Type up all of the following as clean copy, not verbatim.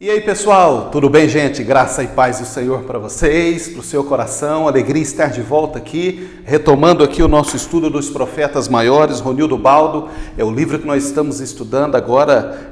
E aí pessoal, tudo bem gente? Graça e paz do Senhor para vocês, para o seu coração, alegria estar de volta aqui, retomando aqui o nosso estudo dos profetas maiores, Ronildo Baldo, é o livro que nós estamos estudando agora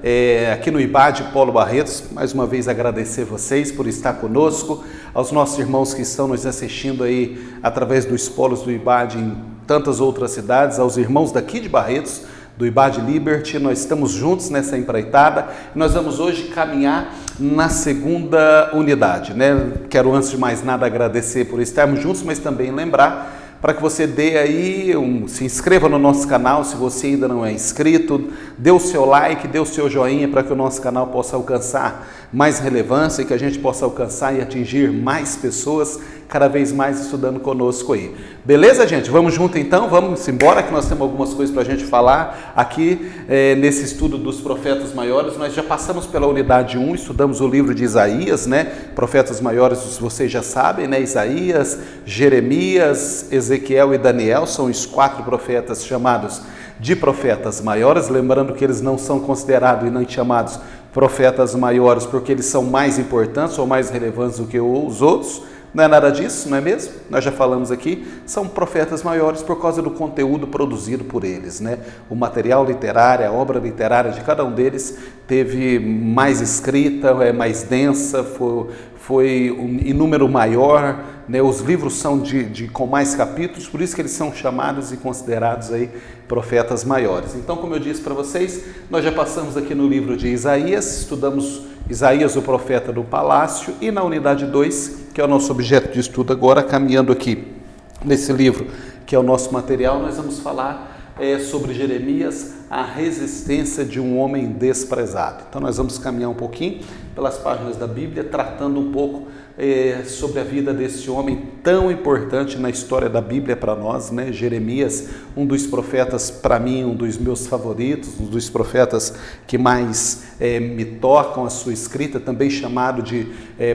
aqui no IBAD Paulo Barretos. Mais uma vez agradecer vocês por estar conosco, aos nossos irmãos que estão nos assistindo aí através dos polos do IBAD em tantas outras cidades, aos irmãos daqui de Barretos, do IBAD Liberty. Nós estamos juntos nessa empreitada e nós vamos hoje caminhar na segunda unidade, né? Quero antes de mais nada agradecer por estarmos juntos, mas também lembrar para que você dê aí, se inscreva no nosso canal se você ainda não é inscrito, dê o seu like, dê o seu joinha para que o nosso canal possa alcançar mais relevância e que a gente possa alcançar e atingir mais pessoas cada vez mais estudando conosco aí. Beleza, gente? Vamos junto então? Vamos embora que nós temos algumas coisas para a gente falar aqui nesse estudo dos profetas maiores. Nós já passamos pela unidade 1, estudamos o livro de Isaías, né? Profetas maiores, vocês já sabem, né? Isaías, Jeremias, Ezequiel e Daniel são os 4 profetas chamados de profetas maiores, lembrando que eles não são considerados e nem chamados profetas maiores porque eles são mais importantes ou mais relevantes do que os outros. Não é nada disso, não é mesmo? Nós já falamos aqui, são profetas maiores por causa do conteúdo produzido por eles, né? O material literário, a obra literária de cada um deles teve mais escrita, mais densa, foi em número maior, né? Os livros são com mais capítulos, por isso que eles são chamados e considerados aí profetas maiores. Então, como eu disse para vocês, nós já passamos aqui no livro de Isaías, estudamos Isaías, o profeta do palácio, e na unidade 2, que é o nosso objeto de estudo agora, caminhando aqui nesse livro, que é o nosso material, nós vamos falar sobre Jeremias, a resistência de um homem desprezado. Então nós vamos caminhar um pouquinho pelas páginas da Bíblia, tratando um pouco sobre a vida desse homem tão importante na história da Bíblia para nós, né? Jeremias, um dos profetas, para mim, um dos meus favoritos, um dos profetas que mais me tocam a sua escrita, também chamado de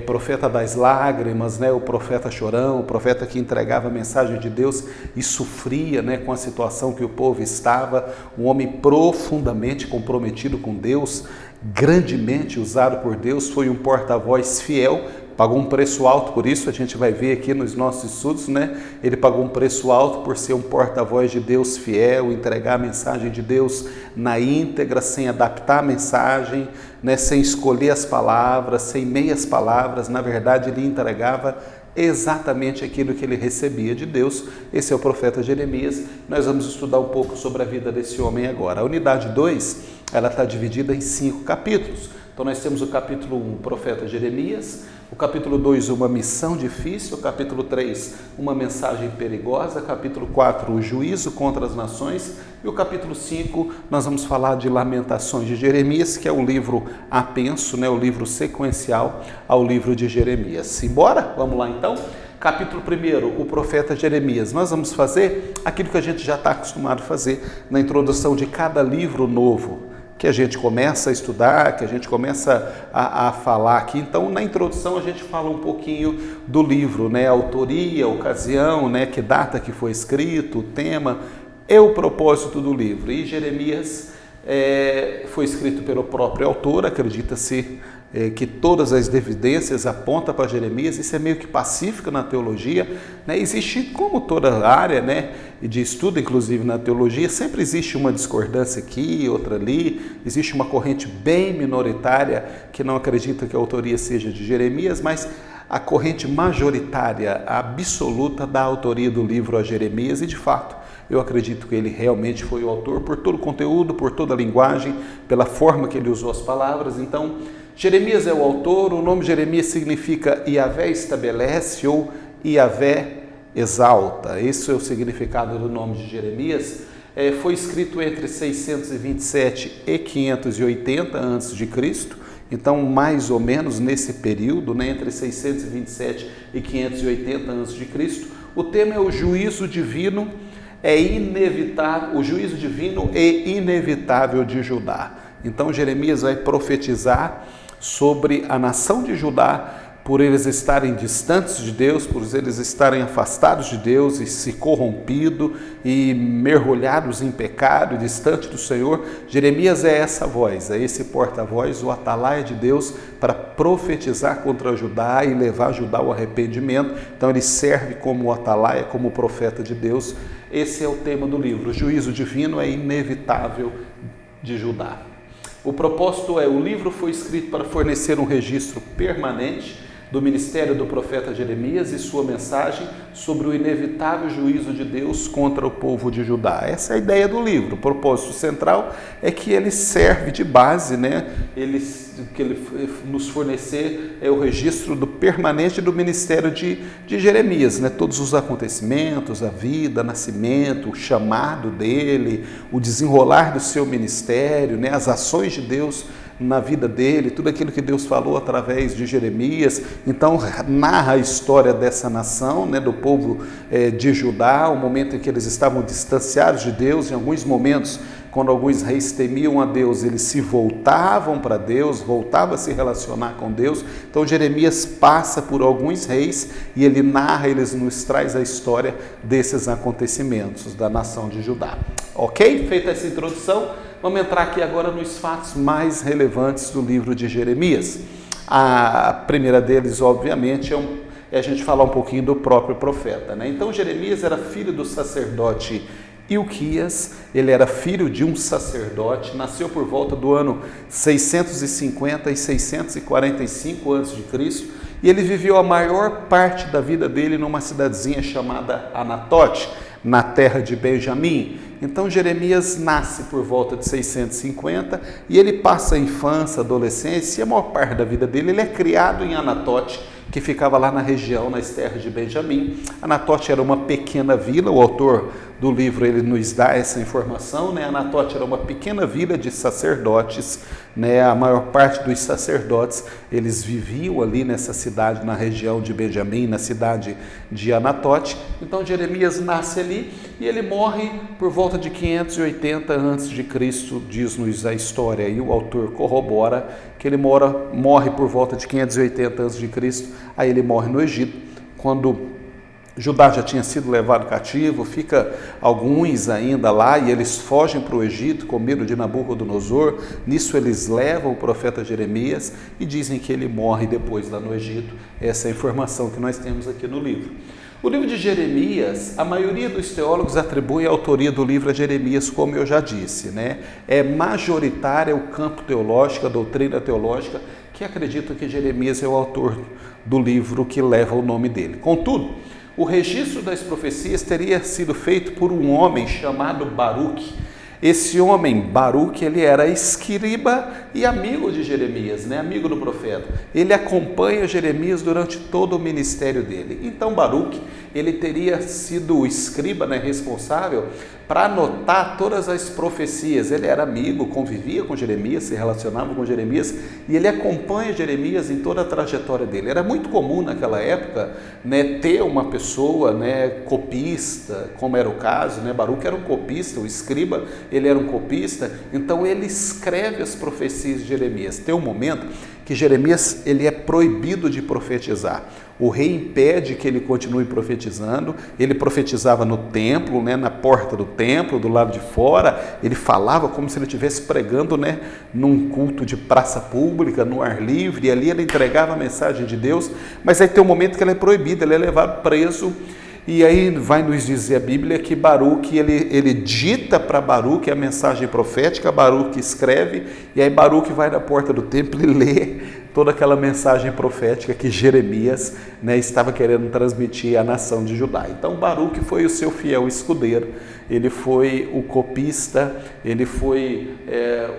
profeta das lágrimas, né? O profeta chorão, o profeta que entregava a mensagem de Deus e sofria, né, com a situação que o povo estava, um homem profundamente comprometido com Deus, grandemente usado por Deus, foi um porta-voz fiel, pagou um preço alto por isso, a gente vai ver aqui nos nossos estudos, né? Ele pagou um preço alto por ser um porta-voz de Deus fiel, entregar a mensagem de Deus na íntegra, sem adaptar a mensagem, né? Sem escolher as palavras, sem meias palavras. Na verdade, ele entregava exatamente aquilo que ele recebia de Deus. Esse é o profeta Jeremias. Nós vamos estudar um pouco sobre a vida desse homem agora. A unidade 2, ela está dividida em 5 capítulos. Então nós temos o capítulo 1, profeta Jeremias, o capítulo 2, uma missão difícil, o capítulo 3, uma mensagem perigosa, capítulo 4, o juízo contra as nações, e o capítulo 5, nós vamos falar de Lamentações de Jeremias, que é o livro apenso, né, o livro sequencial ao livro de Jeremias. Simbora? Vamos lá então? Capítulo 1, o profeta Jeremias. Nós vamos fazer aquilo que a gente já está acostumado a fazer na introdução de cada livro novo que a gente começa a estudar, que a gente começa a falar aqui. Então, na introdução, a gente fala um pouquinho do livro, né? A autoria, a ocasião, né? Que data que foi escrito, o tema, é o propósito do livro. E Jeremias foi escrito pelo próprio autor, acredita-se que todas as evidências apontam para Jeremias. Isso é meio que pacífico na teologia, né? Existe, como toda área, né, de estudo, inclusive na teologia, sempre existe uma discordância aqui, outra ali, existe uma corrente bem minoritária que não acredita que a autoria seja de Jeremias, mas a corrente majoritária, absoluta, dá a autoria do livro a Jeremias, e de fato, eu acredito que ele realmente foi o autor por todo o conteúdo, por toda a linguagem, pela forma que ele usou as palavras. Então, Jeremias é o autor. O nome Jeremias significa Yahvé estabelece ou Yahvé exalta. Esse é o significado do nome de Jeremias. Foi escrito entre 627 e 580 a.C., então mais ou menos nesse período, né, entre 627 e 580 a.C. O tema é o juízo divino, o juízo divino é inevitável de Judá. Então Jeremias vai profetizar sobre a nação de Judá por eles estarem distantes de Deus, por eles estarem afastados de Deus e se corrompido e mergulhados em pecado, distante do Senhor. Jeremias é essa voz, é esse porta-voz, o atalaia de Deus para profetizar contra Judá e levar Judá ao arrependimento. Então ele serve como o atalaia, como o profeta de Deus. Esse é o tema do livro. O juízo divino é inevitável de Judá. O propósito o livro foi escrito para fornecer um registro permanente do ministério do profeta Jeremias e sua mensagem sobre o inevitável juízo de Deus contra o povo de Judá. Essa é a ideia do livro. O propósito central é que ele serve de base, que ele nos fornecer o registro do permanente do ministério de Jeremias, todos os acontecimentos, a vida, nascimento, o chamado dele, o desenrolar do seu ministério, as ações de Deus na vida dele, tudo aquilo que Deus falou através de Jeremias. Então narra a história dessa nação, do povo de Judá, o momento em que eles estavam distanciados de Deus. Em alguns momentos, quando alguns reis temiam a Deus, eles se voltavam para Deus, voltavam a se relacionar com Deus. Então Jeremias passa por alguns reis e ele narra, ele nos traz a história desses acontecimentos da nação de Judá. Ok? Feita essa introdução, vamos entrar aqui agora nos fatos mais relevantes do livro de Jeremias. A primeira deles, obviamente, é a gente falar um pouquinho do próprio profeta. Então Jeremias era filho do sacerdote Ilquias, ele era filho de um sacerdote, nasceu por volta do ano 650 e 645 a.C., e ele viveu a maior parte da vida dele numa cidadezinha chamada Anatote, na terra de Benjamim. Então Jeremias nasce por volta de 650 e ele passa a infância, adolescência e a maior parte da vida dele ele é criado em Anatote, que ficava lá na região, nas terras de Benjamim. Anatote era uma pequena vila, o autor do livro ele nos dá essa informação, Anatote era uma pequena vila de sacerdotes, a maior parte dos sacerdotes, eles viviam ali nessa cidade, na região de Benjamim, na cidade de Anatote. Então Jeremias nasce ali e ele morre por volta de 580 a.C., diz-nos a história, e o autor corrobora que ele morre por volta de 580 a.C., aí ele morre no Egito, quando Judá já tinha sido levado cativo, fica alguns ainda lá e eles fogem para o Egito com medo de Nabucodonosor. Nisso eles levam o profeta Jeremias e dizem que ele morre depois lá no Egito. Essa é a informação que nós temos aqui no livro. O livro de Jeremias, a maioria dos teólogos atribui a autoria do livro a Jeremias, como eu já disse, É majoritária o campo teológico, a doutrina teológica, que acredita que Jeremias é o autor do livro que leva o nome dele. Contudo, o registro das profecias teria sido feito por um homem chamado Baruque. Esse homem, Baruque, ele era escriba e amigo de Jeremias, amigo do profeta. Ele acompanha Jeremias durante todo o ministério dele. Então Baruque, ele teria sido o escriba, responsável para anotar todas as profecias. Ele era amigo, convivia com Jeremias, se relacionava com Jeremias e ele acompanha Jeremias em toda a trajetória dele. Era muito comum naquela época ter uma pessoa copista, como era o caso. Baruque era um copista, o escriba, ele era um copista, então ele escreve as profecias de Jeremias. Tem um momento que Jeremias ele é proibido de profetizar. O rei impede que ele continue profetizando. Ele profetizava no templo, na porta do templo, do lado de fora. Ele falava como se ele estivesse pregando, num culto de praça pública, no ar livre, e ali ele entregava a mensagem de Deus. Mas aí tem um momento que ele é proibido, ele é levado preso. E aí vai nos dizer a Bíblia que Baruque, ele dita para Baruque a mensagem profética, Baruque escreve, e aí Baruque vai na porta do templo e lê toda aquela mensagem profética que Jeremias estava querendo transmitir à nação de Judá. Então Baruque foi o seu fiel escudeiro, ele foi o copista, ele foi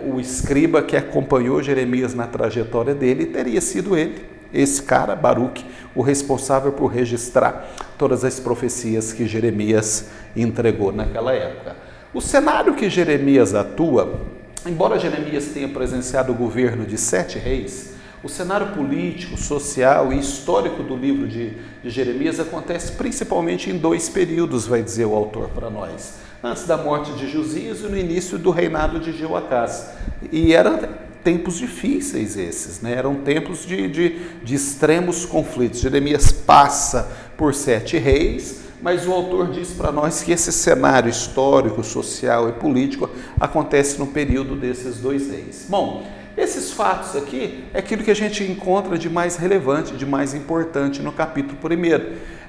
o escriba que acompanhou Jeremias na trajetória dele, e teria sido ele, esse cara, Baruque, o responsável por registrar todas as profecias que Jeremias entregou naquela época. O cenário que Jeremias atua, embora Jeremias tenha presenciado o governo de 7 reis, o cenário político, social e histórico do livro de Jeremias acontece principalmente em 2 períodos, vai dizer o autor para nós. Antes da morte de Josias e no início do reinado de Jeoacás. E era tempos difíceis esses, né? Eram tempos de extremos conflitos. Jeremias passa por 7 reis, mas o autor diz para nós que esse cenário histórico, social e político acontece no período desses 2 reis. Bom, esses fatos aqui é aquilo que a gente encontra de mais relevante, de mais importante no capítulo 1.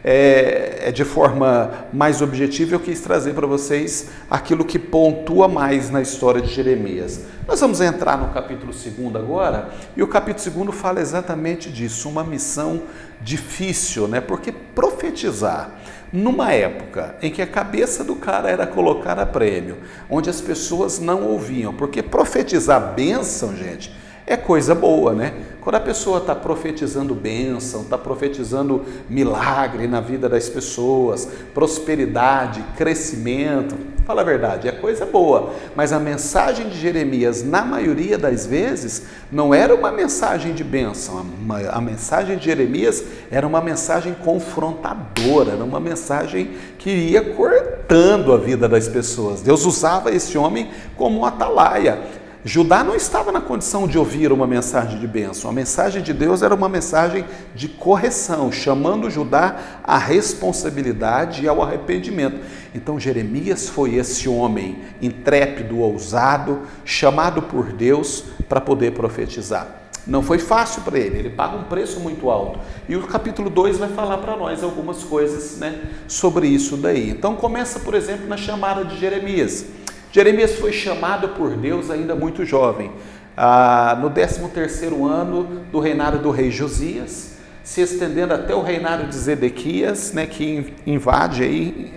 De forma mais objetiva, eu quis trazer para vocês aquilo que pontua mais na história de Jeremias. Nós vamos entrar no capítulo 2 agora, e o capítulo 2 fala exatamente disso, uma missão difícil, né? Porque profetizar numa época em que a cabeça do cara era colocar a prêmio, onde as pessoas não ouviam, porque profetizar bênção, gente, é coisa boa, né? Quando a pessoa está profetizando bênção, está profetizando milagre na vida das pessoas, prosperidade, crescimento, fala a verdade, é coisa boa. Mas a mensagem de Jeremias, na maioria das vezes, não era uma mensagem de bênção. A mensagem de Jeremias era uma mensagem confrontadora, era uma mensagem que ia cortando a vida das pessoas. Deus usava esse homem como um atalaia. Judá não estava na condição de ouvir uma mensagem de bênção. A mensagem de Deus era uma mensagem de correção, chamando Judá à responsabilidade e ao arrependimento. Então Jeremias foi esse homem intrépido, ousado, chamado por Deus para poder profetizar. Não foi fácil para ele paga um preço muito alto. E o capítulo 2 vai falar para nós algumas coisas, né, sobre isso daí. Então começa, por exemplo, na chamada de Jeremias. Jeremias foi chamado por Deus ainda muito jovem, no 13º ano do reinado do rei Josias, se estendendo até o reinado de Zedequias, né, que invade aí,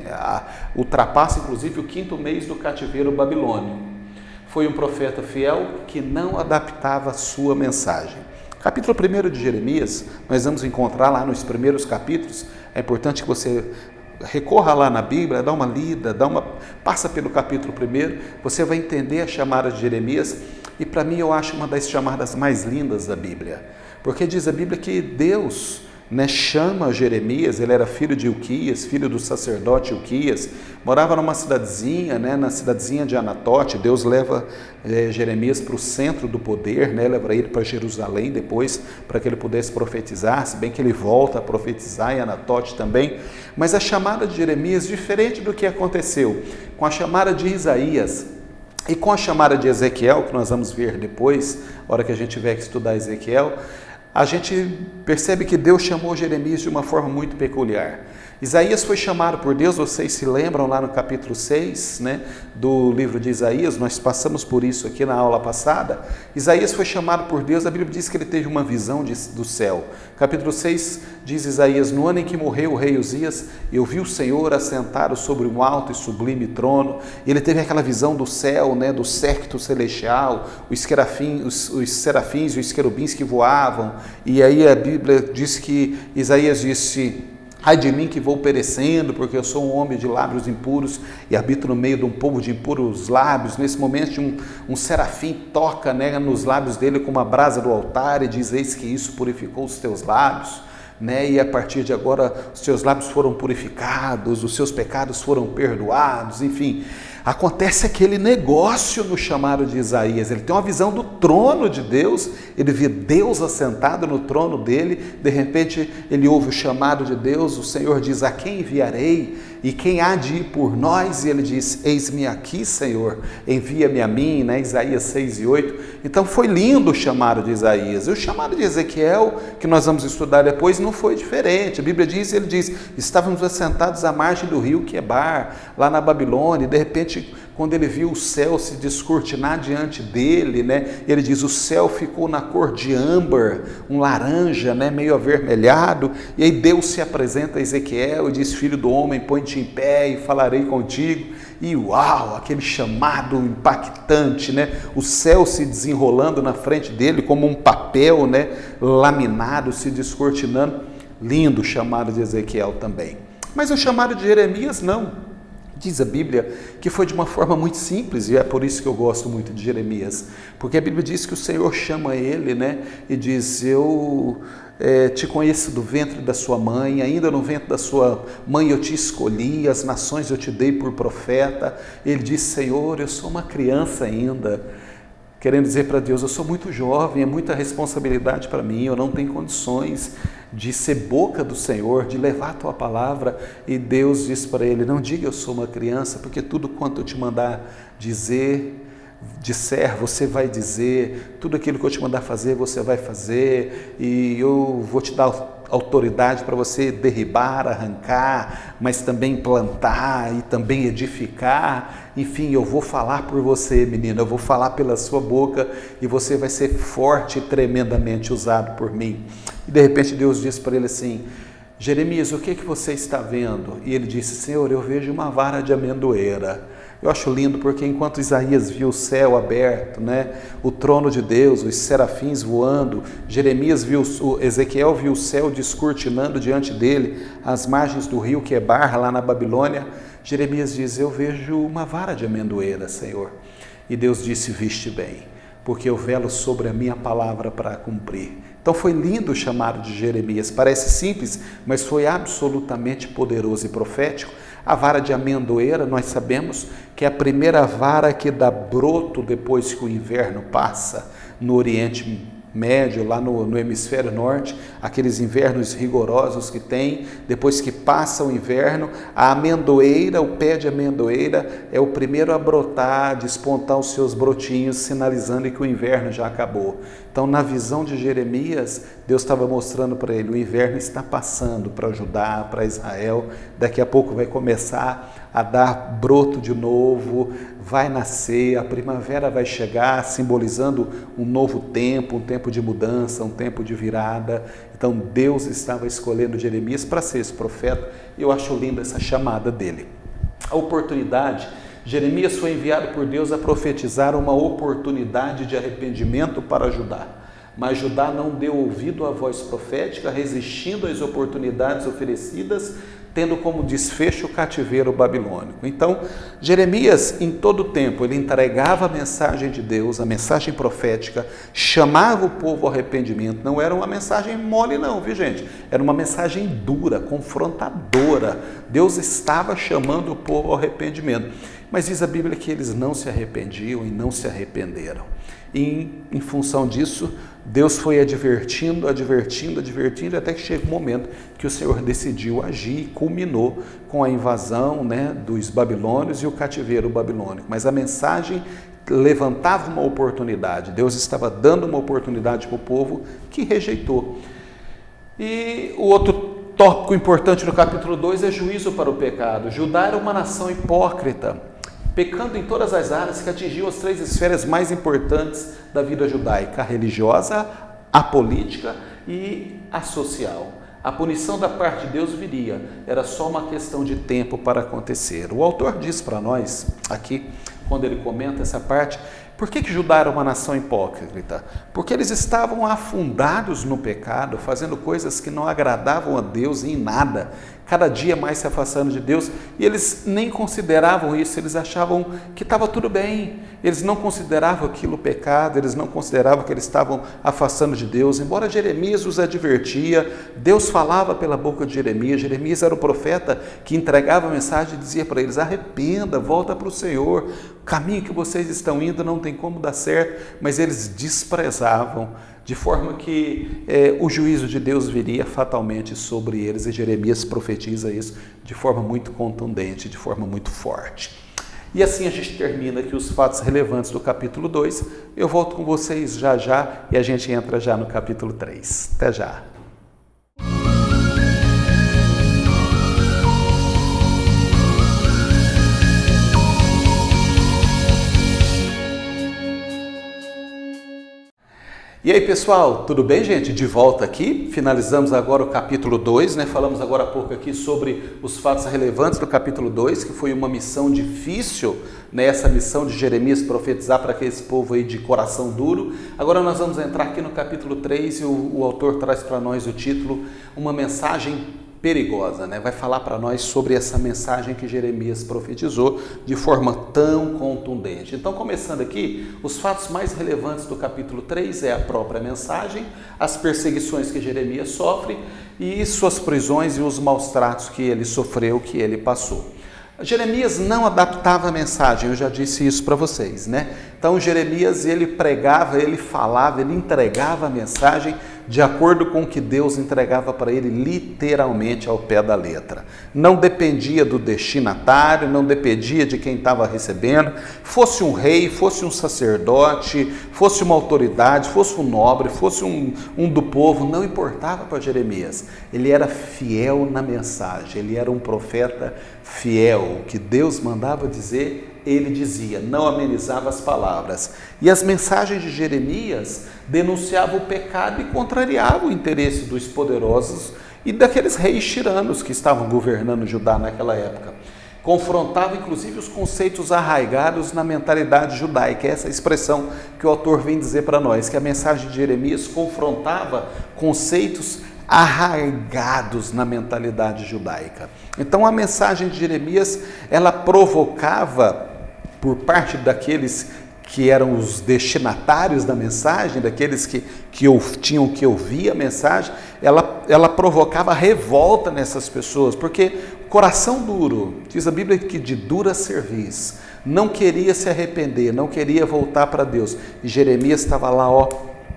ultrapassa inclusive o 5º mês do cativeiro babilônio. Foi um profeta fiel que não adaptava a sua mensagem. Capítulo 1 de Jeremias, nós vamos encontrar lá nos primeiros capítulos. É importante que você recorra lá na Bíblia, dá uma lida, passa pelo capítulo 1, você vai entender a chamada de Jeremias, e para mim eu acho uma das chamadas mais lindas da Bíblia, porque diz a Bíblia que Deus, né, chama Jeremias. Ele era filho de Ilquias, filho do sacerdote Ilquias, morava numa cidadezinha, né, na cidadezinha de Anatote. Deus leva Jeremias para o centro do poder, né, leva ele para Jerusalém depois, para que ele pudesse profetizar, se bem que ele volta a profetizar em Anatote também. Mas a chamada de Jeremias, diferente do que aconteceu com a chamada de Isaías e com a chamada de Ezequiel, que nós vamos ver depois, na hora que a gente tiver que estudar Ezequiel, a gente percebe que Deus chamou Jeremias de uma forma muito peculiar. Isaías foi chamado por Deus, vocês se lembram lá no capítulo 6, né, do livro de Isaías, nós passamos por isso aqui na aula passada. Isaías foi chamado por Deus, a Bíblia diz que ele teve uma visão do céu. Capítulo 6 diz Isaías: no ano em que morreu o rei Uzias, eu vi o Senhor assentado sobre um alto e sublime trono. Ele teve aquela visão do céu, né, do séquito celestial, os serafins e os querubins que voavam. E aí a Bíblia diz que Isaías disse: ai de mim que vou perecendo, porque eu sou um homem de lábios impuros e habito no meio de um povo de impuros lábios. Nesse momento um serafim toca, né, nos lábios dele com uma brasa do altar e diz: eis que isso purificou os teus lábios, né? E a partir de agora os teus lábios foram purificados, os seus pecados foram perdoados. Enfim, acontece aquele negócio no chamado de Isaías. Ele tem uma visão do trono de Deus, ele vê Deus assentado no trono dele. De repente ele ouve o chamado de Deus, o Senhor diz: a quem enviarei? E quem há de ir por nós? E ele diz: eis-me aqui, Senhor, envia-me a mim, né? Isaías 6:8. Então foi lindo o chamado de Isaías. E o chamado de Ezequiel, que nós vamos estudar depois, não foi diferente. A Bíblia diz, ele diz: estávamos assentados à margem do rio Quebar, lá na Babilônia, e de repente, quando ele viu o céu se descortinar diante dele, né, ele diz: o céu ficou na cor de âmbar, um laranja, né, meio avermelhado. E aí Deus se apresenta a Ezequiel e diz: filho do homem, põe-te em pé e falarei contigo. E uau, aquele chamado impactante, né, o céu se desenrolando na frente dele como um papel, né, laminado, se descortinando. Lindo o chamado de Ezequiel também. Mas o chamado de Jeremias não. Diz a Bíblia que foi de uma forma muito simples, e é por isso que eu gosto muito de Jeremias, porque a Bíblia diz que o Senhor chama ele, né, e diz: eu te conheço do ventre da sua mãe, ainda no ventre da sua mãe eu te escolhi, as nações eu te dei por profeta. Ele diz: Senhor, eu sou uma criança ainda. querendo dizer para Deus, eu sou muito jovem, é muita responsabilidade para mim, eu não tenho condições de ser boca do Senhor, de levar a tua palavra. E Deus diz para ele, não diga eu sou uma criança, porque tudo quanto eu te mandar disser, você vai dizer, tudo aquilo que eu te mandar fazer, você vai fazer, e eu vou te dar autoridade para você derribar, arrancar, mas também plantar e também edificar. Enfim, eu vou falar por você, menina, eu vou falar pela sua boca e você vai ser forte e tremendamente usado por mim. E de repente Deus disse para ele assim, Jeremias, o que você está vendo? E ele disse, Senhor, eu vejo uma vara de amendoeira. Eu acho lindo porque enquanto Isaías viu o céu aberto, o trono de Deus, os serafins voando, Ezequiel viu o céu descortinando diante dele, as margens do rio Quebar, lá na Babilônia, Jeremias diz, eu vejo uma vara de amendoeira, Senhor. E Deus disse, viste bem, porque eu velo sobre a minha palavra para cumprir. Então foi lindo o chamado de Jeremias, parece simples, mas foi absolutamente poderoso e profético. A vara de amendoeira, nós sabemos que é a primeira vara que dá broto depois que o inverno passa no Oriente Médio, lá no hemisfério norte, aqueles invernos rigorosos que tem, depois que passa o inverno, a amendoeira, o pé de amendoeira é o primeiro a brotar, despontar os seus brotinhos, sinalizando que o inverno já acabou. Então, na visão de Jeremias, Deus estava mostrando para ele, o inverno está passando para Judá, para Israel, daqui a pouco vai começar a dar broto de novo, vai nascer, a primavera vai chegar, simbolizando um novo tempo, um tempo de mudança, um tempo de virada. Então Deus estava escolhendo Jeremias para ser esse profeta, e eu acho linda essa chamada dele. A oportunidade, Jeremias foi enviado por Deus a profetizar uma oportunidade de arrependimento para Judá. Mas Judá não deu ouvido à voz profética, resistindo às oportunidades oferecidas, tendo como desfecho o cativeiro babilônico. Então, Jeremias, em todo o tempo, ele entregava a mensagem de Deus, a mensagem profética, chamava o povo ao arrependimento. Não era uma mensagem mole não, viu gente? Era uma mensagem dura, confrontadora. Deus estava chamando o povo ao arrependimento. Mas diz a Bíblia que eles não se arrependiam e não se arrependeram. E em função disso, Deus foi advertindo, até que chega um momento que o Senhor decidiu agir e culminou com a invasão dos babilônios e o cativeiro babilônico. Mas a mensagem levantava uma oportunidade, Deus estava dando uma oportunidade para o povo que rejeitou. E o outro tópico importante no capítulo 2 é juízo para o pecado. Judá era uma nação hipócrita, pecando em todas as áreas que atingiam as 3 esferas mais importantes da vida judaica: a religiosa, a política e a social. A punição da parte de Deus viria, era só uma questão de tempo para acontecer. O autor diz para nós, aqui, quando ele comenta essa parte, por que Judá era uma nação hipócrita? Porque eles estavam afundados no pecado, fazendo coisas que não agradavam a Deus em nada, cada dia mais se afastando de Deus, e eles nem consideravam isso, eles achavam que estava tudo bem, eles não consideravam aquilo pecado, eles não consideravam que eles estavam afastando de Deus. Embora Jeremias os advertia, Deus falava pela boca de Jeremias. Jeremias era o profeta que entregava a mensagem e dizia para eles: arrependa, volta para o Senhor, o caminho que vocês estão indo não tem como dar certo, mas eles desprezavam, de forma que o juízo de Deus viria fatalmente sobre eles, e Jeremias profetiza isso de forma muito contundente, de forma muito forte. E assim a gente termina aqui os fatos relevantes do capítulo 2. Eu volto com vocês já já e a gente entra já no capítulo 3. Até já! E aí pessoal, tudo bem gente? De volta aqui, finalizamos agora o capítulo 2, falamos agora há pouco aqui sobre os fatos relevantes do capítulo 2, que foi uma missão difícil, essa missão de Jeremias profetizar para aquele povo aí de coração duro. Agora nós vamos entrar aqui no capítulo 3 e o autor traz para nós o título, uma mensagem perigosa, vai falar para nós sobre essa mensagem que Jeremias profetizou de forma tão contundente. Então, começando aqui, os fatos mais relevantes do capítulo 3 é a própria mensagem, as perseguições que Jeremias sofre e suas prisões e os maus tratos que ele sofreu, que ele passou. Jeremias não adaptava a mensagem, eu já disse isso para vocês, né? Então Jeremias, ele pregava, ele falava, ele entregava a mensagem de acordo com o que Deus entregava para ele, literalmente ao pé da letra. Não dependia do destinatário, não dependia de quem estava recebendo, fosse um rei, fosse um sacerdote, fosse uma autoridade, fosse um nobre, fosse um do povo, não importava para Jeremias. Ele era fiel na mensagem, ele era um profeta fiel. O que Deus mandava dizer, ele dizia, não amenizava as palavras. E as mensagens de Jeremias denunciavam o pecado e contrariavam o interesse dos poderosos e daqueles reis tiranos que estavam governando Judá naquela época. Confrontava inclusive os conceitos arraigados na mentalidade judaica. Essa é a expressão que o autor vem dizer para nós, que a mensagem de Jeremias confrontava conceitos arraigados na mentalidade judaica. Então a mensagem de Jeremias, ela provocava, por parte daqueles que eram os destinatários da mensagem, daqueles que tinham que ouvir a mensagem, ela provocava revolta nessas pessoas, porque coração duro, diz a Bíblia que de dura cerviz, não queria se arrepender, não queria voltar para Deus. E Jeremias estava lá,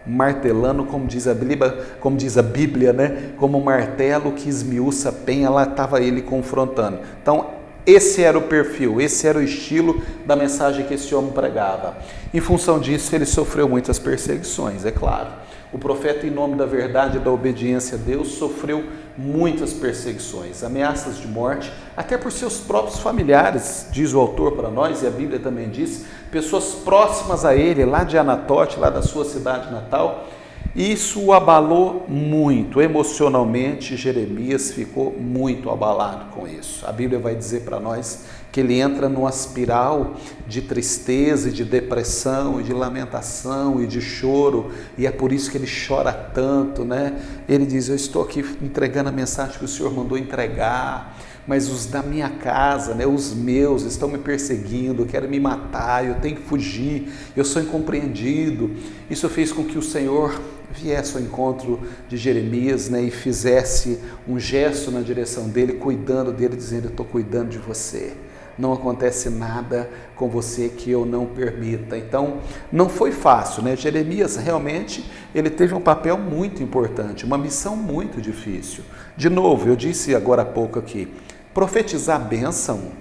martelando, como diz a Bíblia, né? Como um martelo que esmiuça a penha, lá estava ele confrontando. Então, esse era o perfil, esse era o estilo da mensagem que esse homem pregava. Em função disso, ele sofreu muitas perseguições, é claro. O profeta, em nome da verdade e da obediência a Deus, sofreu muitas perseguições, ameaças de morte, até por seus próprios familiares, diz o autor para nós, e a Bíblia também diz, pessoas próximas a ele, lá de Anatote, lá da sua cidade natal. Isso o abalou muito, emocionalmente. Jeremias ficou muito abalado com isso. A Bíblia vai dizer para nós que ele entra numa espiral de tristeza, e de depressão, e de lamentação, e de choro, e é por isso que ele chora tanto, né? Ele diz, eu estou aqui entregando a mensagem que o Senhor mandou entregar, mas os da minha casa, né, os meus, estão me perseguindo, querem me matar, eu tenho que fugir, eu sou incompreendido. Isso fez com que o Senhor viesse ao encontro de Jeremias, né, e fizesse um gesto na direção dele, cuidando dele, dizendo, eu estou cuidando de você. Não acontece nada com você que eu não permita. Então, não foi fácil, né? Jeremias realmente, ele teve um papel muito importante, uma missão muito difícil. De novo, eu disse agora há pouco aqui, profetizar bênção,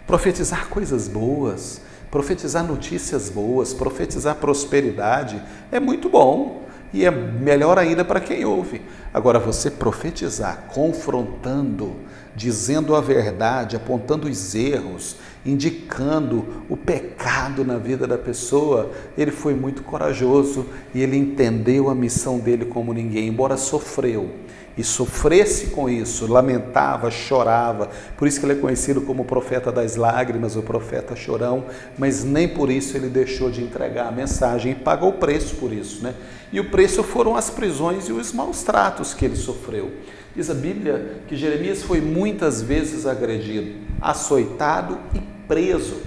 profetizar coisas boas, profetizar notícias boas, profetizar prosperidade, é muito bom. E é melhor ainda para quem ouve. Agora, você profetizar, confrontando, dizendo a verdade, apontando os erros, indicando o pecado na vida da pessoa, ele foi muito corajoso e ele entendeu a missão dele como ninguém, embora sofreu. E sofresse com isso, lamentava, chorava, por isso que ele é conhecido como o profeta das lágrimas, o profeta chorão, mas nem por isso ele deixou de entregar a mensagem e pagou o preço por isso, né? E o preço foram as prisões e os maus tratos que ele sofreu. Diz a Bíblia que Jeremias foi muitas vezes agredido, açoitado e preso.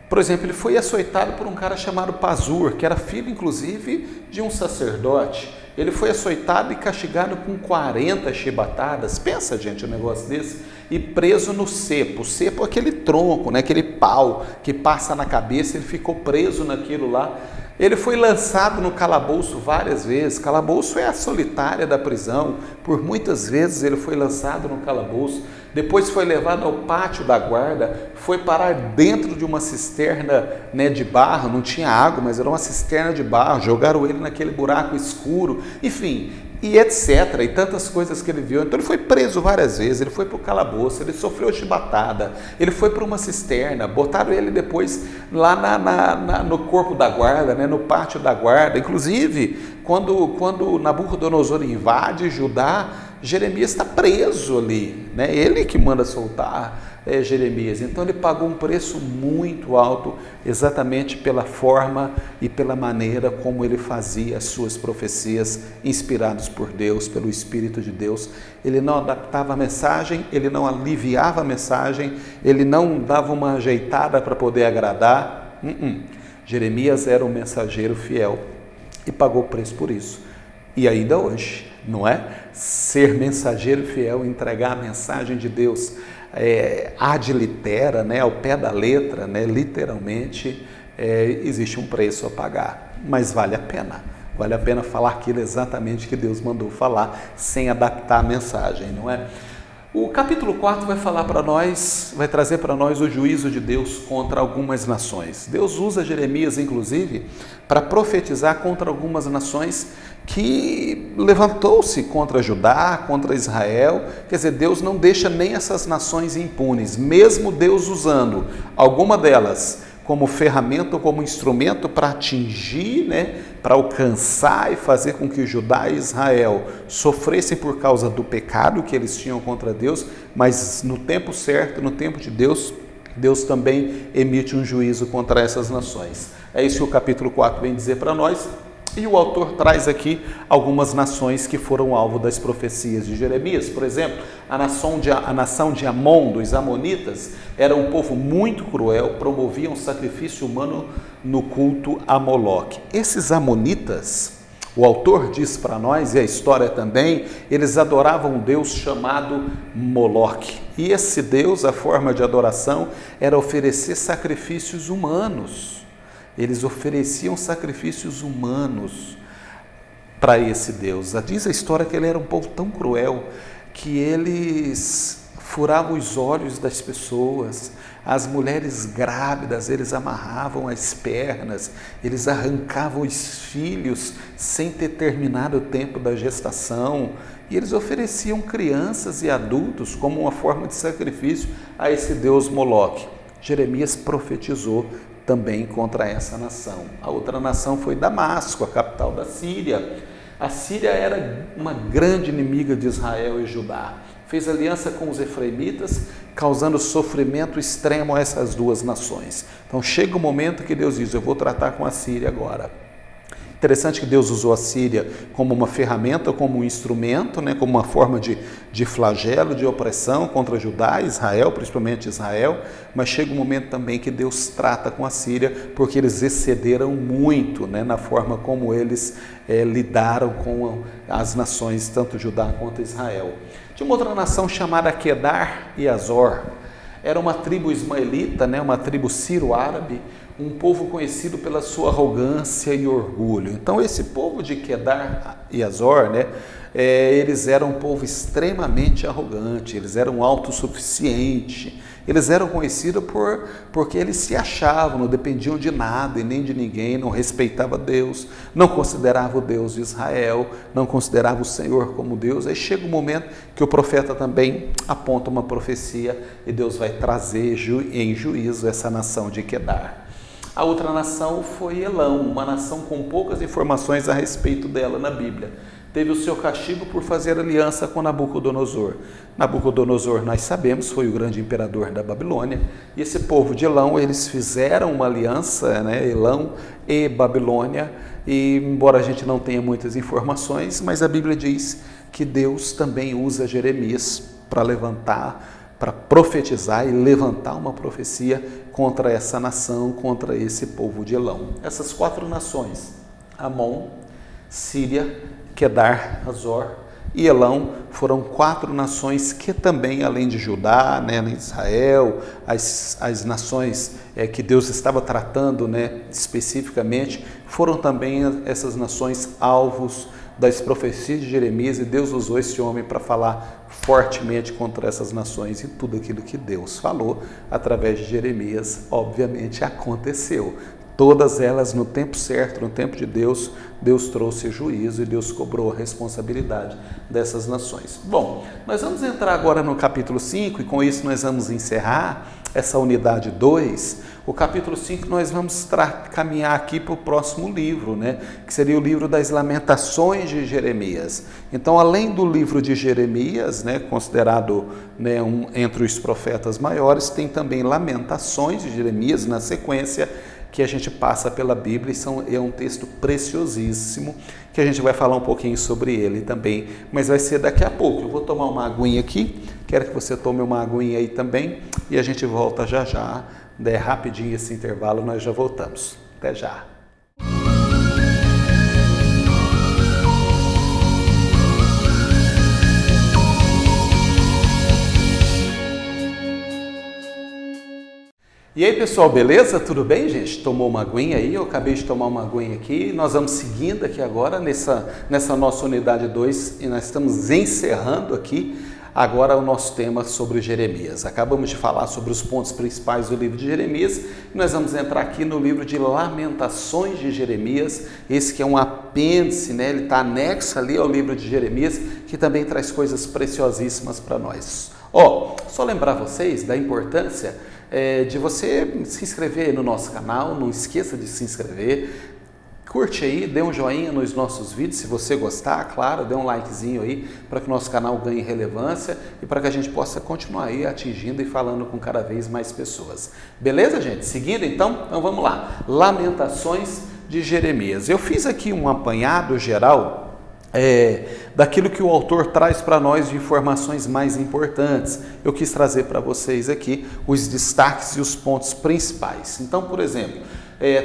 Por exemplo, ele foi açoitado por um cara chamado Pazur, que era filho, inclusive, de um sacerdote. Ele foi açoitado e castigado com 40 chibatadas. Pensa, gente, um negócio desse. E preso no cepo. O cepo é aquele tronco, né? Aquele pau que passa na cabeça. Ele ficou preso naquilo lá. Ele foi lançado no calabouço várias vezes. Calabouço é a solitária da prisão. Por muitas vezes ele foi lançado no calabouço. Depois foi levado ao pátio da guarda. Foi parar dentro de uma cisterna, né, de barro. Não tinha água, mas era uma cisterna de barro. Jogaram ele naquele buraco escuro. Enfim, e etc. E tantas coisas que ele viu. Então ele foi preso várias vezes. Ele foi para o calabouço. Ele sofreu chibatada. Ele foi para uma cisterna. Botaram ele depois lá no corpo da guarda, né, no pátio da guarda. Inclusive, quando Nabucodonosor invade Judá, Jeremias está preso ali, né? Ele que manda soltar Jeremias. Então ele pagou um preço muito alto, exatamente pela forma e pela maneira como ele fazia as suas profecias, inspirados por Deus, pelo Espírito de Deus. Ele não adaptava a mensagem, ele não aliviava a mensagem, ele não dava uma ajeitada para poder agradar. Jeremias era um mensageiro fiel e pagou o preço por isso. E ainda hoje, não é? Ser mensageiro fiel, entregar a mensagem de Deus ad litera, né, ao pé da letra, né, literalmente, existe um preço a pagar, mas vale a pena. Vale a pena falar aquilo exatamente que Deus mandou falar, sem adaptar a mensagem, não é? O capítulo 4 vai falar para nós, vai trazer para nós o juízo de Deus contra algumas nações. Deus usa Jeremias, inclusive, para profetizar contra algumas nações que levantou-se contra Judá, contra Israel. Quer dizer, Deus não deixa nem essas nações impunes, mesmo Deus usando alguma delas como ferramenta, como instrumento para atingir, né, para alcançar e fazer com que Judá e Israel sofressem por causa do pecado que eles tinham contra Deus, mas no tempo certo, no tempo de Deus, Deus também emite um juízo contra essas nações. É isso que o capítulo 4 vem dizer para nós. E o autor traz aqui algumas nações que foram alvo das profecias de Jeremias. Por exemplo, a nação de Amon, dos Amonitas, era um povo muito cruel, promoviam um sacrifício humano no culto a Moloque. Esses Amonitas, o autor diz para nós, e a história também, eles adoravam um Deus chamado Moloque. E esse Deus, a forma de adoração, era oferecer sacrifícios humanos. Eles ofereciam sacrifícios humanos para esse Deus. Diz a história que ele era um povo tão cruel que eles furavam os olhos das pessoas, as mulheres grávidas, eles amarravam as pernas, eles arrancavam os filhos sem ter terminado o tempo da gestação, e eles ofereciam crianças e adultos como uma forma de sacrifício a esse Deus Moloque. Jeremias profetizou também contra essa nação. A outra nação foi Damasco, a capital da Síria. A Síria era uma grande inimiga de Israel e Judá. Fez aliança com os efraimitas, causando sofrimento extremo a essas duas nações. Então chega o momento que Deus diz, eu vou tratar com a Síria agora. Interessante que Deus usou a Síria como uma ferramenta, como um instrumento, né, como uma forma de flagelo, de opressão contra Judá e Israel, principalmente Israel, mas chega um momento também que Deus trata com a Síria, porque eles excederam muito, né, na forma como eles lidaram com as nações, tanto Judá quanto Israel. Tinha uma outra nação chamada Quedar e Azor. Era uma tribo ismaelita, né, uma tribo sírio-árabe, um povo conhecido pela sua arrogância e orgulho. Então, esse povo de Quedar e Azor, né, eles eram um povo extremamente arrogante, eles eram autossuficientes, eles eram conhecidos porque eles se achavam, não dependiam de nada e nem de ninguém, não respeitavam Deus, não consideravam o Deus de Israel, não consideravam o Senhor como Deus. Aí chega um momento que o profeta também aponta uma profecia e Deus vai trazer em juízo essa nação de Quedar. A outra nação foi Elão, uma nação com poucas informações a respeito dela na Bíblia. Teve o seu castigo por fazer aliança com Nabucodonosor. Nabucodonosor, nós sabemos, foi o grande imperador da Babilônia. E esse povo de Elão, eles fizeram uma aliança, né, Elão e Babilônia. E embora a gente não tenha muitas informações, mas a Bíblia diz que Deus também usa Jeremias para para profetizar e levantar uma profecia contra essa nação, contra esse povo de Elão. Essas quatro nações, Amon, Síria, Quedar, Azor e Elão, foram quatro nações que também, além de Judá, né, Israel, as nações que Deus estava tratando, né, especificamente, foram também essas nações alvos das profecias de Jeremias, e Deus usou esse homem para falar fortemente contra essas nações, e tudo aquilo que Deus falou através de Jeremias, obviamente, aconteceu. Todas elas no tempo certo, no tempo de Deus, Deus trouxe juízo e Deus cobrou a responsabilidade dessas nações. Bom, nós vamos entrar agora no capítulo 5 e com isso nós vamos encerrar essa unidade 2. O capítulo 5 nós vamos caminhar aqui para o próximo livro, né? Que seria o livro das Lamentações de Jeremias. Então, além do livro de Jeremias, né, considerado, né, entre os profetas maiores, tem também Lamentações de Jeremias na sequência, que a gente passa pela Bíblia, e é um texto preciosíssimo, que a gente vai falar um pouquinho sobre ele também, mas vai ser daqui a pouco. Eu vou tomar uma aguinha aqui, quero que você tome uma aguinha aí também, e a gente volta já já, rapidinho esse intervalo, nós já voltamos. Até já! E aí pessoal, beleza? Tudo bem, gente? Tomou uma aguinha aí? Eu acabei de tomar uma aguinha aqui. Nós vamos seguindo aqui agora nessa nossa unidade 2 e nós estamos encerrando aqui agora o nosso tema sobre Jeremias. Acabamos de falar sobre os pontos principais do livro de Jeremias e nós vamos entrar aqui no livro de Lamentações de Jeremias, esse que é um apêndice, né? Ele está anexo ali ao livro de Jeremias, que também traz coisas preciosíssimas para nós. Só lembrar vocês da importância de você se inscrever no nosso canal, não esqueça de se inscrever, curte aí, dê um joinha nos nossos vídeos se você gostar, claro, dê um likezinho aí para que o nosso canal ganhe relevância e para que a gente possa continuar aí atingindo e falando com cada vez mais pessoas. Beleza, gente? Seguindo então? Então vamos lá. Lamentações de Jeremias. Eu fiz aqui um apanhado geral daquilo que o autor traz para nós de informações mais importantes. Eu quis trazer para vocês aqui os destaques e os pontos principais. Então, por exemplo,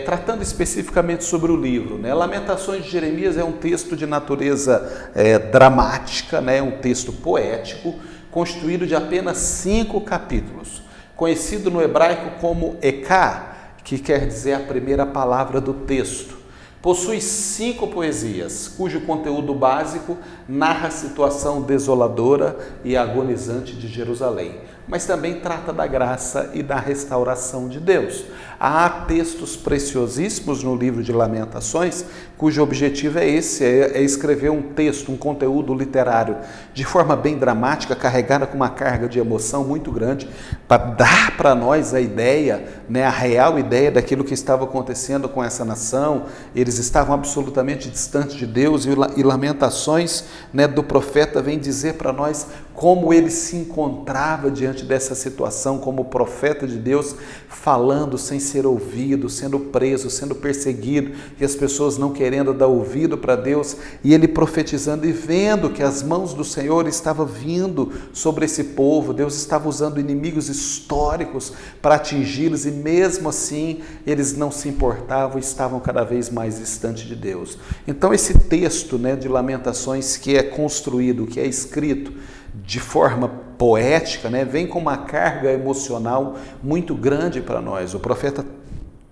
tratando especificamente sobre o livro, né? Lamentações de Jeremias é um texto de natureza dramática, né? Um texto poético, constituído de apenas 5 capítulos, conhecido no hebraico como Eká, que quer dizer a primeira palavra do texto. Possui 5 poesias, cujo conteúdo básico narra a situação desoladora e agonizante de Jerusalém, mas também trata da graça e da restauração de Deus. Há textos preciosíssimos no livro de Lamentações, cujo objetivo é esse, é escrever um texto, um conteúdo literário de forma bem dramática, carregada com uma carga de emoção muito grande, para dar para nós a ideia, né, a real ideia daquilo que estava acontecendo com essa nação. Eles estavam absolutamente distantes de Deus e Lamentações, né, do profeta vem dizer para nós como ele se encontrava diante dessa situação como profeta de Deus, falando sem ser ouvido, sendo preso, sendo perseguido, e as pessoas não querendo dar ouvido para Deus, e ele profetizando e vendo que as mãos do Senhor estavam vindo sobre esse povo. Deus estava usando inimigos históricos para atingi-los, e mesmo assim eles não se importavam, estavam cada vez mais distantes de Deus. Então esse texto, né, de Lamentações, que é construído, que é escrito de forma poética, né, vem com uma carga emocional muito grande para nós. O profeta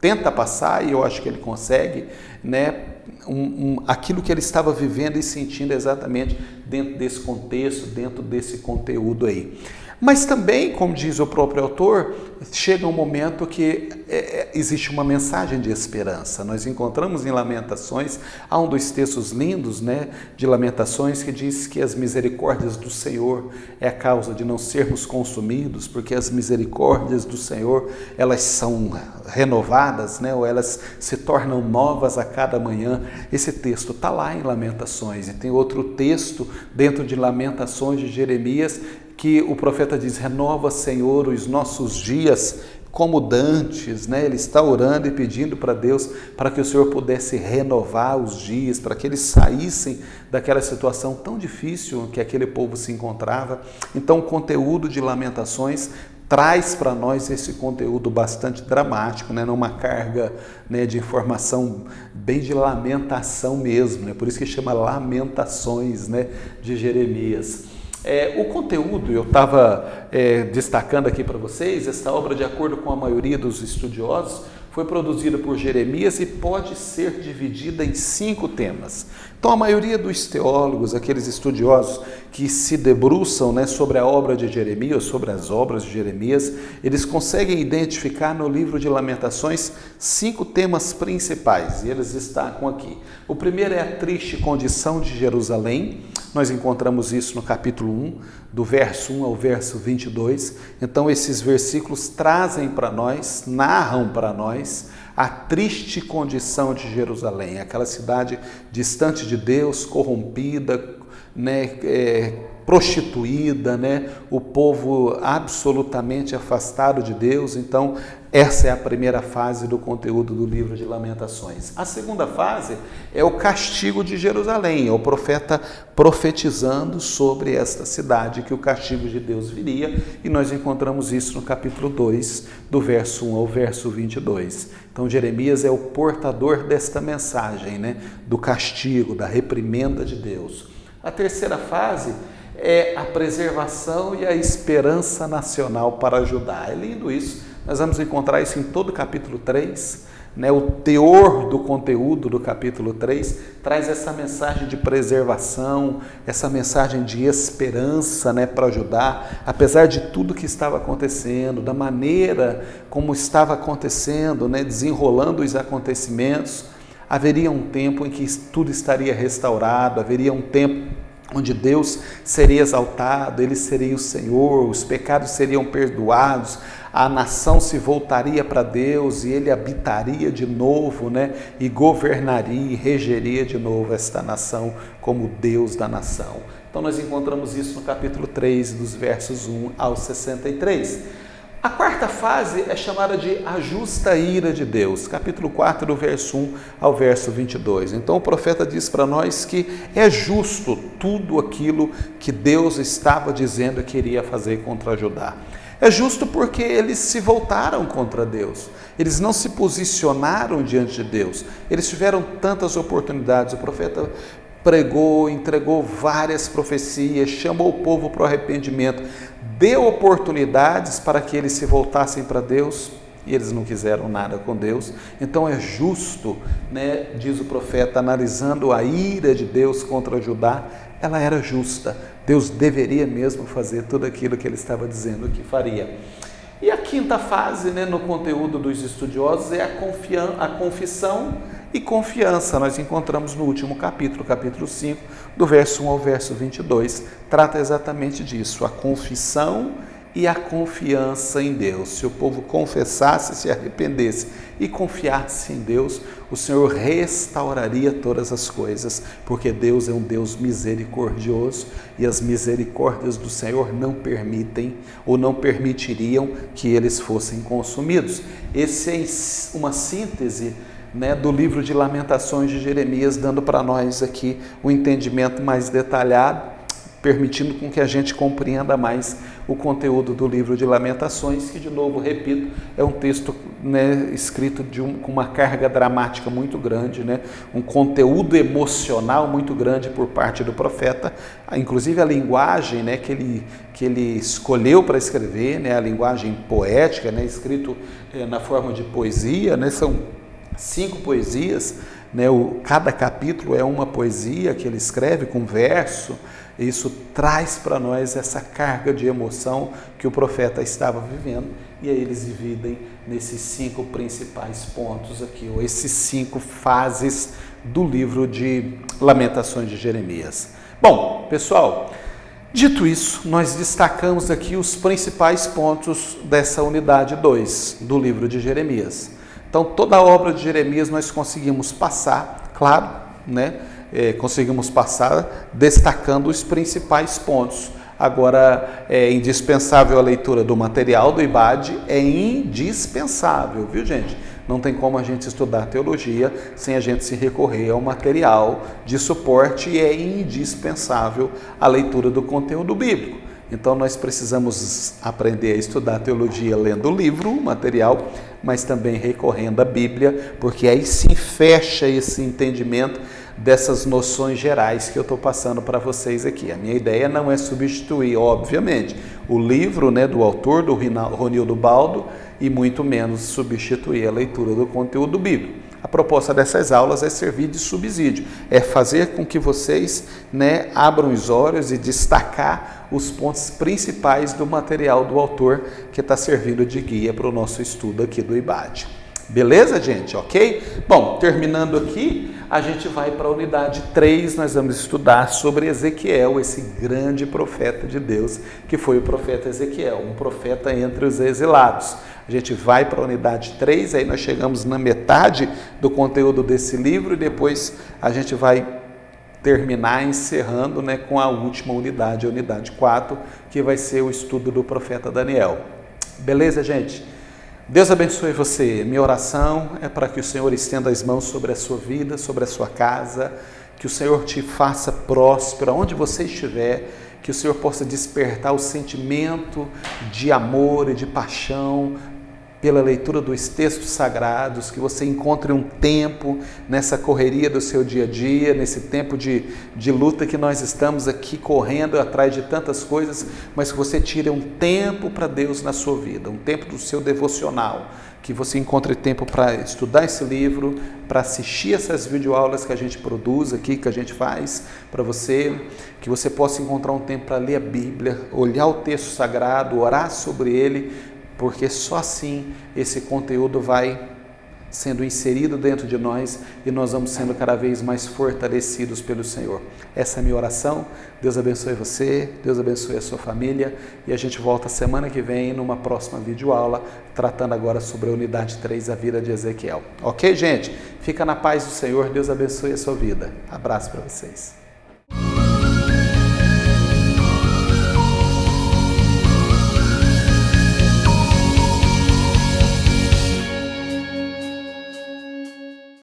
tenta passar, e eu acho que ele consegue, né, aquilo que ele estava vivendo e sentindo exatamente dentro desse contexto, dentro desse conteúdo aí. Mas também, como diz o próprio autor, chega um momento que existe uma mensagem de esperança. Nós encontramos em Lamentações, há um dos textos lindos, né, de Lamentações, que diz que as misericórdias do Senhor é a causa de não sermos consumidos, porque as misericórdias do Senhor, elas são renovadas, né, ou elas se tornam novas a cada manhã. Esse texto está lá em Lamentações, e tem outro texto dentro de Lamentações de Jeremias, que o profeta diz: renova, Senhor, os nossos dias como dantes, né? Ele está orando e pedindo para Deus para que o Senhor pudesse renovar os dias, para que eles saíssem daquela situação tão difícil que aquele povo se encontrava. Então o conteúdo de Lamentações traz para nós esse conteúdo bastante dramático, né? Numa carga, né, de informação bem de lamentação mesmo, né? Por isso que chama Lamentações, né, de Jeremias. O conteúdo, eu estava destacando aqui para vocês, essa obra, de acordo com a maioria dos estudiosos, foi produzida por Jeremias e pode ser dividida em 5 temas. Então, a maioria dos teólogos, aqueles estudiosos que se debruçam, né, sobre a obra de Jeremias, sobre as obras de Jeremias, eles conseguem identificar no livro de Lamentações 5 temas principais, e eles destacam aqui. O primeiro é a triste condição de Jerusalém. Nós encontramos isso no capítulo 1, do verso 1 ao verso 22. Então, esses versículos trazem para nós, narram para nós a triste condição de Jerusalém, aquela cidade distante de Deus, corrompida, né, prostituída, né, o povo absolutamente afastado de Deus. Então, essa é a primeira fase do conteúdo do livro de Lamentações. A segunda fase é o castigo de Jerusalém, é o profeta profetizando sobre esta cidade, que o castigo de Deus viria, e nós encontramos isso no capítulo 2, do verso 1 ao verso 22. Então, Jeremias é o portador desta mensagem, né, do castigo, da reprimenda de Deus. A terceira fase é a preservação e a esperança nacional para Judá. É lindo isso, Nós vamos encontrar isso em todo o capítulo 3. O teor do conteúdo do capítulo 3 traz essa mensagem de preservação, essa mensagem de esperança, para ajudar, apesar de tudo que estava acontecendo, da maneira como estava acontecendo, desenrolando os acontecimentos, haveria um tempo em que tudo estaria restaurado, haveria um tempo onde Deus seria exaltado, Ele seria o Senhor, os pecados seriam perdoados, a nação se voltaria para Deus e Ele habitaria de novo, e governaria e regeria de novo esta nação como Deus da nação. Então nós encontramos isso no capítulo 3, dos versos 1 ao 63. A quarta fase é chamada de a justa ira de Deus, capítulo 4, do verso 1 ao verso 22. Então o profeta diz para nós que é justo tudo aquilo que Deus estava dizendo que iria fazer contra Judá. É justo porque eles se voltaram contra Deus, eles não se posicionaram diante de Deus, eles tiveram tantas oportunidades. O profeta pregou, entregou várias profecias, chamou o povo para o arrependimento, deu oportunidades para que eles se voltassem para Deus e eles não quiseram nada com Deus. Então é justo, diz o profeta, analisando a ira de Deus contra Judá, ela era justa. Deus deveria mesmo fazer tudo aquilo que ele estava dizendo que faria. E a quinta fase, no conteúdo dos estudiosos, é a confissão e confiança. Nós encontramos no último capítulo, capítulo 5, do verso 1 ao verso 22, trata exatamente disso, a confissão e a confiança em Deus. Se o povo confessasse, se arrependesse e confiasse em Deus, o Senhor restauraria todas as coisas, porque Deus é um Deus misericordioso e as misericórdias do Senhor não permitem ou não permitiriam que eles fossem consumidos. Esse é uma síntese do livro de Lamentações de Jeremias, dando para nós aqui um entendimento mais detalhado, permitindo com que a gente compreenda mais o conteúdo do livro de Lamentações, que, de novo, repito, é um texto escrito com uma carga dramática muito grande, um conteúdo emocional muito grande por parte do profeta, inclusive a linguagem que ele escolheu para escrever, a linguagem poética, escrito na forma de poesia, são 5 poesias, cada capítulo é uma poesia que ele escreve com verso. Isso traz para nós essa carga de emoção que o profeta estava vivendo, e aí eles dividem nesses 5 principais pontos aqui, ou esses 5 fases do livro de Lamentações de Jeremias. Bom, pessoal, dito isso, nós destacamos aqui os principais pontos dessa unidade 2 do livro de Jeremias. Então, toda a obra de Jeremias nós conseguimos passar, claro, conseguimos passar destacando os principais pontos. Agora, é indispensável a leitura do material do IBAD, é indispensável, viu, gente? Não tem como a gente estudar teologia sem a gente se recorrer ao material de suporte, e é indispensável a leitura do conteúdo bíblico. Então, nós precisamos aprender a estudar teologia lendo o livro, o material, mas também recorrendo à Bíblia, porque aí sim fecha esse entendimento dessas noções gerais que eu estou passando para vocês aqui. A minha ideia não é substituir, obviamente, o livro do autor, do Ronildo Baldo, e muito menos substituir a leitura do conteúdo bíblico. A proposta dessas aulas é servir de subsídio, é fazer com que vocês abram os olhos e destacar os pontos principais do material do autor, que está servindo de guia para o nosso estudo aqui do IBAD. Beleza, gente? Ok? Bom, terminando aqui, a gente vai para a unidade 3, nós vamos estudar sobre Ezequiel, esse grande profeta de Deus, que foi o profeta Ezequiel, um profeta entre os exilados. A gente vai para a unidade 3, aí nós chegamos na metade do conteúdo desse livro e depois a gente vai terminar encerrando com a última unidade, a unidade 4, que vai ser o estudo do profeta Daniel. Beleza, gente? Deus abençoe você. Minha oração é para que o Senhor estenda as mãos sobre a sua vida, sobre a sua casa, que o Senhor te faça próspero onde você estiver, que o Senhor possa despertar o sentimento de amor e de paixão pela leitura dos textos sagrados, que você encontre um tempo nessa correria do seu dia a dia, nesse tempo de luta que nós estamos aqui correndo atrás de tantas coisas, mas que você tire um tempo para Deus na sua vida, um tempo do seu devocional, que você encontre tempo para estudar esse livro, para assistir essas videoaulas que a gente produz aqui, que a gente faz para você, que você possa encontrar um tempo para ler a Bíblia, olhar o texto sagrado, orar sobre ele, porque só assim esse conteúdo vai sendo inserido dentro de nós e nós vamos sendo cada vez mais fortalecidos pelo Senhor. Essa é a minha oração. Deus abençoe você, Deus abençoe a sua família e a gente volta semana que vem numa próxima videoaula, tratando agora sobre a unidade 3, a vida de Ezequiel. Ok, gente? Fica na paz do Senhor, Deus abençoe a sua vida. Abraço para vocês.